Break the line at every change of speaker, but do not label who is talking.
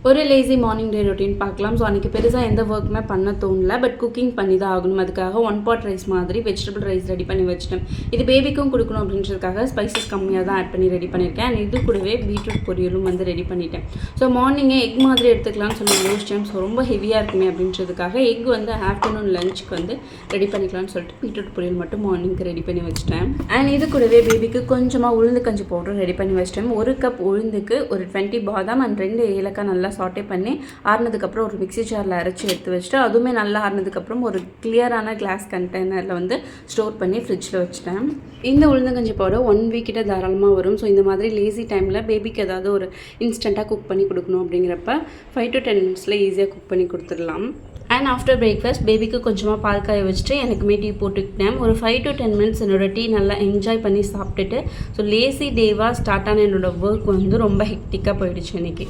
ஒரு lazy morning day routine பார்க்கலாம். So அன்றைக்கி பெருசாக எந்த ஒர்க்குமே பண்ண தோணல. பட் குக்கிங் பண்ணி தான் ஆகணும். அதுக்காக 1 pot ரைஸ் மாதிரி வெஜிடபிள் ரைஸ் ரெடி பண்ணி வச்சுட்டேன். இது பேபிக்கும் கொடுக்கணும் அப்படின்றதுக்காக ஸ்பைசஸ் கம்மியாக தான் ஆட் பண்ணி ரெடி பண்ணியிருக்கேன். அண்ட் இது கூடவே பீட்ரூட் பொரியலும் ரெடி பண்ணிட்டேன். ஸோ மார்னிங்கே எக் மாதிரி எடுத்துக்கலாம்னு சொல்லி யோசிச்சேன். ஸோ ரொம்ப ஹெவியாக இருக்குமே அப்படின்றதுக்காக எக் ஆஃப்டர்நூன் லஞ்சுக்கு ரெடி பண்ணிக்கலாம்னு சொல்லிட்டு பீட்ரூட் பொரியல் மட்டும் மார்னிங்க்கு ரெடி பண்ணி வச்சுட்டேன். அண்ட் இது கூடவே பேபிக்கு கொஞ்சமாக உளுந்து கஞ்சி பவுடர் ரெடி பண்ணி வச்சிட்டேன். 1 கப் உளுந்துக்கு ஒரு 20 பாதாம் அண்ட் 2 ஏலக்காய் நல்லா சாட்டே பண்ணி ஆறுனதுக்கப்புறம் ஒரு மிக்ஸி ஜாரில் அரைச்சி எடுத்து வச்சுட்டு அதுவுமே நல்லா ஆறுனதுக்கப்புறம் ஒரு கிளியரான கிளாஸ் கண்டெய்னரில் ஸ்டோர் பண்ணி ஃப்ரிட்ஜில் வச்சுட்டேன். இந்த உளுந்தங்கஞ்சி பவுடர் 1 வீக் கிட்ட தாராளமாக வரும். ஸோ இந்த மாதிரி லேசி டைமில் பேபிக்கு ஏதாவது ஒரு இன்ஸ்டண்ட்டாக குக் பண்ணி கொடுக்கணும் அப்படிங்கிறப்ப 5 to 10 மினிட்ஸில் ஈஸியாக குக் பண்ணி கொடுத்துடலாம். அண்ட் ஆஃப்டர் பிரேக்ஃபாஸ்ட் பேபிக்கு கொஞ்சமாக பால் காய வச்சுட்டு எனக்குமே டீ போட்டுக்கிட்டேன். ஒரு 5 to 10 மினிட்ஸ் என்னோடய டீ நல்லா என்ஜாய் பண்ணி சாப்பிட்டுட்டு ஸோ லேசி டேவாக ஸ்டார்ட் ஆன என்னோடய ஒர்க் ரொம்ப ஹெக்டிக்காக போயிடுச்சு இன்றைக்கி.